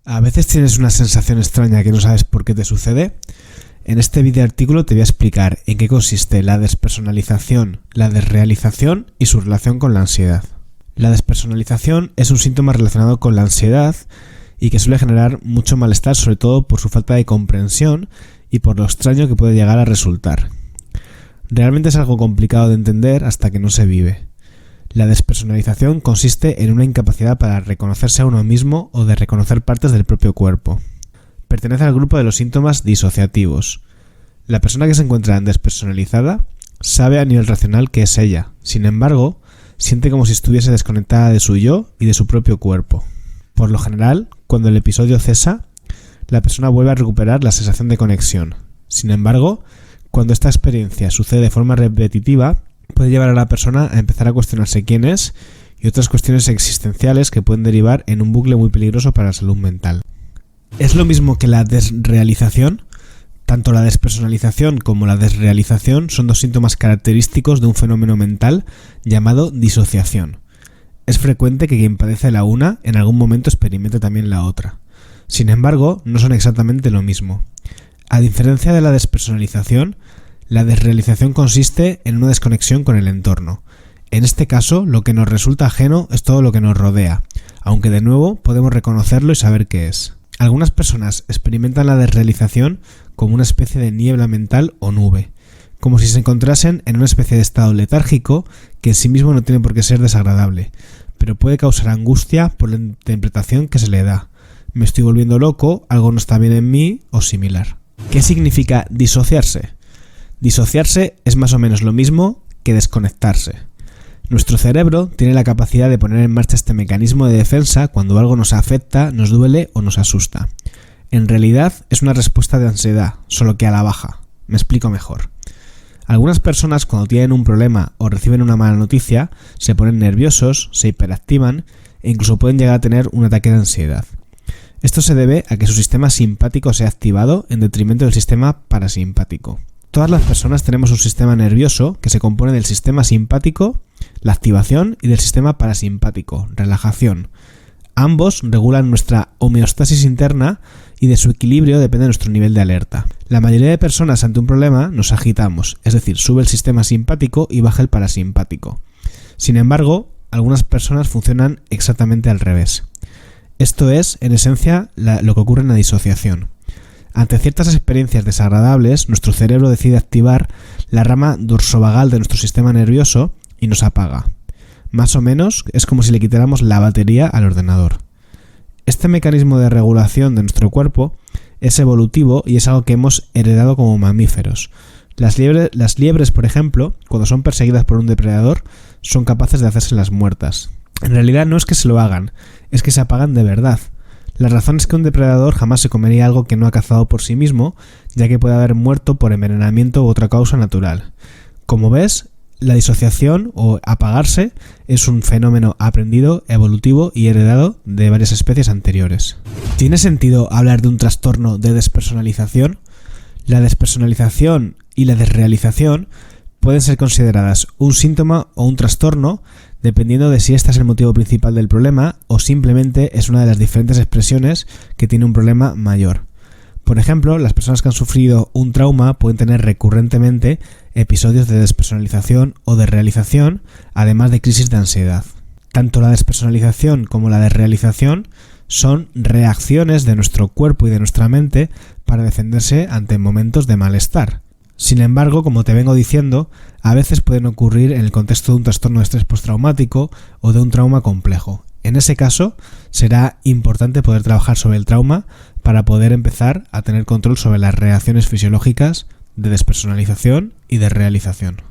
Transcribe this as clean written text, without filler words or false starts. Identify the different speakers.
Speaker 1: A veces tienes una sensación extraña que no sabes por qué te sucede. En este video artículo te voy a explicar en qué consiste la despersonalización, la desrealización y su relación con la ansiedad. La despersonalización es un síntoma relacionado con la ansiedad y que suele generar mucho malestar, sobre todo por su falta de comprensión y por lo extraño que puede llegar a resultar. Realmente es algo complicado de entender hasta que no se vive. La despersonalización consiste en una incapacidad para reconocerse a uno mismo o de reconocer partes del propio cuerpo. Pertenece al grupo de los síntomas disociativos. La persona que se encuentra despersonalizada sabe a nivel racional que es ella, sin embargo, siente como si estuviese desconectada de su yo y de su propio cuerpo. Por lo general, cuando el episodio cesa, la persona vuelve a recuperar la sensación de conexión. Sin embargo, cuando esta experiencia sucede de forma repetitiva, puede llevar a la persona a empezar a cuestionarse quién es y otras cuestiones existenciales que pueden derivar en un bucle muy peligroso para la salud mental. ¿Es lo mismo que la desrealización? Tanto la despersonalización como la desrealización son dos síntomas característicos de un fenómeno mental llamado disociación. Es frecuente que quien padece la una en algún momento experimente también la otra. Sin embargo, no son exactamente lo mismo. A diferencia de la despersonalización, la desrealización consiste en una desconexión con el entorno. En este caso, lo que nos resulta ajeno es todo lo que nos rodea, aunque de nuevo podemos reconocerlo y saber qué es. Algunas personas experimentan la desrealización como una especie de niebla mental o nube, como si se encontrasen en una especie de estado letárgico que en sí mismo no tiene por qué ser desagradable, pero puede causar angustia por la interpretación que se le da. Me estoy volviendo loco, algo no está bien en mí o similar. ¿Qué significa disociarse? Disociarse es más o menos lo mismo que desconectarse. Nuestro cerebro tiene la capacidad de poner en marcha este mecanismo de defensa cuando algo nos afecta, nos duele o nos asusta. En realidad es una respuesta de ansiedad, solo que a la baja. Me explico mejor. Algunas personas cuando tienen un problema o reciben una mala noticia se ponen nerviosos, se hiperactivan e incluso pueden llegar a tener un ataque de ansiedad. Esto se debe a que su sistema simpático se ha activado en detrimento del sistema parasimpático. Todas las personas tenemos un sistema nervioso que se compone del sistema simpático, la activación, y del sistema parasimpático, relajación. Ambos regulan nuestra homeostasis interna y de su equilibrio depende de nuestro nivel de alerta. La mayoría de personas ante un problema nos agitamos, es decir, sube el sistema simpático y baja el parasimpático. Sin embargo, algunas personas funcionan exactamente al revés. Esto es, en esencia, lo que ocurre en la disociación. Ante ciertas experiencias desagradables, nuestro cerebro decide activar la rama dorsovagal de nuestro sistema nervioso y nos apaga. Más o menos es como si le quitáramos la batería al ordenador. Este mecanismo de regulación de nuestro cuerpo es evolutivo y es algo que hemos heredado como mamíferos. Las liebres, por ejemplo, cuando son perseguidas por un depredador, son capaces de hacerse las muertas. En realidad no es que se lo hagan, es que se apagan de verdad. La razón es que un depredador jamás se comería algo que no ha cazado por sí mismo, ya que puede haber muerto por envenenamiento u otra causa natural. Como ves, la disociación o apagarse es un fenómeno aprendido, evolutivo y heredado de varias especies anteriores. ¿Tiene sentido hablar de un trastorno de despersonalización? La despersonalización y la desrealización pueden ser consideradas un síntoma o un trastorno dependiendo de si este es el motivo principal del problema o simplemente es una de las diferentes expresiones que tiene un problema mayor. Por ejemplo, las personas que han sufrido un trauma pueden tener recurrentemente episodios de despersonalización o de realización, además de crisis de ansiedad. Tanto la despersonalización como la desrealización son reacciones de nuestro cuerpo y de nuestra mente para defenderse ante momentos de malestar. Sin embargo, como te vengo diciendo, a veces pueden ocurrir en el contexto de un trastorno de estrés postraumático o de un trauma complejo. En ese caso, será importante poder trabajar sobre el trauma para poder empezar a tener control sobre las reacciones fisiológicas de despersonalización y de realización.